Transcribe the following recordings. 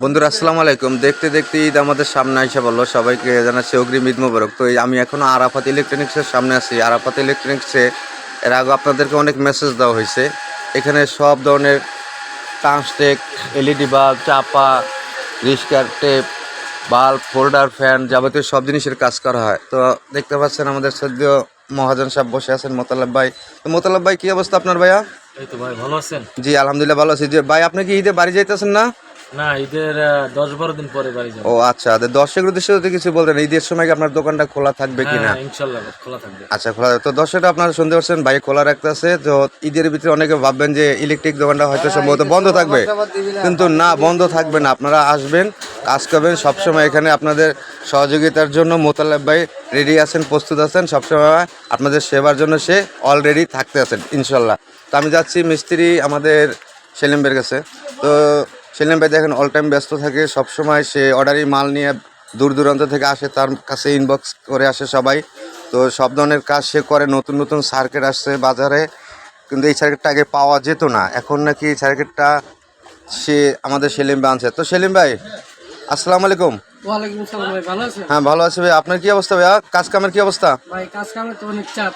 বন্ধুরা আসসালামু আলাইকুম। দেখতে দেখতে ঈদ আমাদের সামনে এসে বললো, সবাইকে জানাচ্ছি অগ্রিম ঈদ মোবারক। তো আমি এখনো আরাফাত ইলেকট্রনিক্সের সামনে আছি। আরাফাত ইলেকট্রনিক্সে এর আগে আপনাদেরকে অনেক মেসেজ দেওয়া হয়েছে। এখানে সব ধরনের টাংস্টেক, এলইডি বাল্ব, চাপা, রিস্কার টেপ, বাল্ব, ফোল্ডার, ফ্যান, যাবতীয় সব জিনিসের কাজ করা হয়। তো দেখতে পাচ্ছেন আমাদের শ্রদ্ধেয় মহাজন সাহেব বসে আছেন, মোতালেব ভাই। তো মোতালেব ভাই, কি অবস্থা আপনার ভাইয়া? এই তো ভাই, ভালো আছেন? জি আলহামদুলিল্লাহ ভালো আছি। যে ভাই, আপনি কি ঈদে বাড়ি যাইতেছেন না? না, ঈদের 10-12 দিন পরে বাড়ি যাবো। ও আচ্ছা, দর্শকের উদ্দেশ্যে যদি কিছু বলতেন, ঈদের সময় কি আপনার দোকানটা খোলা থাকবে কিনা? হ্যাঁ, ইনশাল্লাহ খোলা থাকবে। আচ্ছা, খোলা তো দর্শকরা আপনারা শুনতে পাচ্ছেন, ভাই খোলা রাখতেছে। তো ঈদের ভিতরে অনেকে ভাববেন যে ইলেকট্রিক দোকানটা হয়তো সম্ভবত বন্ধ থাকবে, কিন্তু না, বন্ধ থাকবে না। আপনারা আসবেন, কাজ করবেন। সবসময় এখানে আপনাদের সহযোগিতার জন্য মোতালেব ভাই রেডি আছেন, প্রস্তুত আছেন। সবসময় আপনাদের সেবার জন্য সে অলরেডি থাকতে আছেন ইনশাল্লাহ। তো আমি যাচ্ছি মিস্ত্রি আমাদের সেলিম ভাইয়ের কাছে। তো সেলিম ভাই দেখেন অল টাইম ব্যস্ত থাকে, সবসময় সে অর্ডারি মাল নিয়ে দূর দূরান্ত থেকে আসে, তার কাছে ইনবক্স করে আসে সবাই। তো সব ধরনের কাজ সে করে। নতুন নতুন সার্কিট আসছে বাজারে, কিন্তু এই সার্কিটটা আগে পাওয়া যেত না। এখন নাকি এই সার্কিটটা সে আমাদের সেলিম ভাই আনছে। তো সেলিম ভাই আসসালামু আলাইকুম। ওয়ালাইকুম আসসালাম ভাই, ভালো আছেন? হ্যাঁ ভালো আছে ভাই। আপনার কি অবস্থা ভাইয়া? কাজ কামের কি অবস্থা? ভাই কাজ কামে তো অনেক চাপ।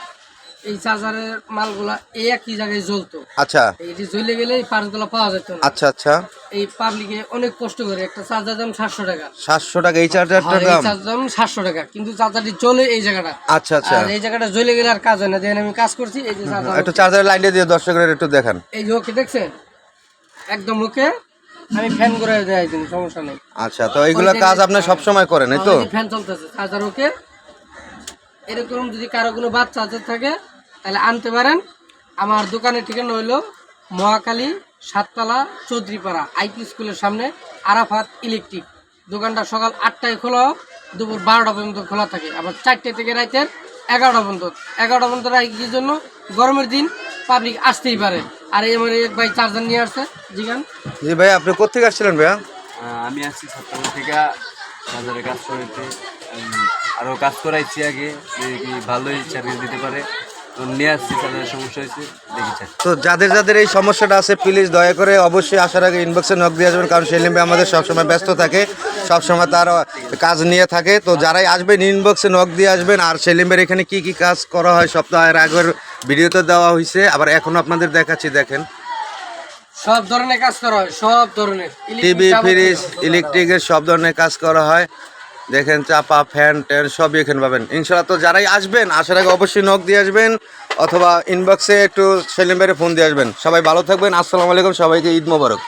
এই চার্জারের মালগুলা এই একই জায়গায় জ্বলতো, আচ্ছা এই জ্বলে গেলে এই পার্টগুলো পাওয়া যেত না। আচ্ছা আচ্ছা। এই পাবলিকে অনেক কষ্ট করে একটা চার্জার দাম 700 টাকা। 700 টাকা এই চার্জারটার আর এই দাম? চার্জার দাম 700 টাকা, কিন্তু চার্জারটি চলে এই জায়গাটা। আচ্ছা আচ্ছা। আর এই জায়গাটা জ্বলে গেলে আর কাজ হয় না। দেখেন আমি কাজ করছি, এই যে চার্জার, একটু চার্জারের লাইনটা দিয়ে দর্শকের একটু দেখান। এই যে ওকে দেখছেন, একদম ওকে। আমি ফ্যান করে দেয়, কিন্তু সমস্যা নেই। আচ্ছা, তো এইগুলা কাজ আপনি সব সময় করেন এই তো? ফ্যান চলতেছে, চার্জার ওকে। এরকম যদি কারো কোনো বাদ চার্জার থাকে তাহলে আনতে পারেন। আমার দোকানের ঠিকানা হইলো মহাখালী, 7তলা, চৌধুরীপাড়া, আইপি স্কুলের সামনে, আরাফাত ইলেকট্রিক। দোকানটা সকাল 8টায় খোলা, দুপুর 12টা পর্যন্ত খোলা থাকে। আবার 4টে থেকে রাতের 11টা পর্যন্ত। 11টা পর্যন্ত রাখির জন্য গরমের দিন পাবলিক আসতেই পারে। আর এই আমার এক ভাই চার্জার নিয়ে আসছে। জিগান জি ভাই, আপনি কোথেকে আসছিলেন ভাইয়া? আমি আসছি ছাত্রবাড়ি থেকে বাজারে কাজ করতে। আরও কাজ করাইছি আগে, দেখি ভালোই সার্ভিস দিতে পারে, তো নিয়ে আসছি। তাদের সমস্যা হয়েছে, দেখেছি। তো যাদের যাদের এই সমস্যাটা আছে, প্লিজ দয়া করে অবশ্যই আসার আগে ইনবক্সে নক দিয়ে আসবেন, কারণ সেলিম ভাই আমাদের সবসময় ব্যস্ত থাকে, সবসময় তার কাজ নিয়ে থাকে। তো যারাই আসবেন ইনবক্সে নক দিয়ে আসবেন। আর সেলিম ভাইয়ের এখানে কি কি কাজ করা হয় সপ্তাহের আগের ভিডিওতে দেওয়া হয়েছে, আবার এখনও আপনাদের দেখাচ্ছি। দেখেন সব ধরনের কাজ করা হয়, সব ধরনের টিভি, ফ্রিজ, ইলেকট্রিকের সব ধরনের কাজ করা হয়। দেখেন চাপা, ফ্যান ট্যান সবই এখানে পাবেন ইনশাল্লাহ। তো যারাই আসবেন আসার আগে অবশ্যই নক দিয়ে আসবেন, অথবা ইনবক্সে একটু সেলিম ভাইয়ের ফোন দিয়ে আসবেন। সবাই ভালো থাকবেন। আসসালামু আলাইকুম, সবাইকে ঈদ মোবারক।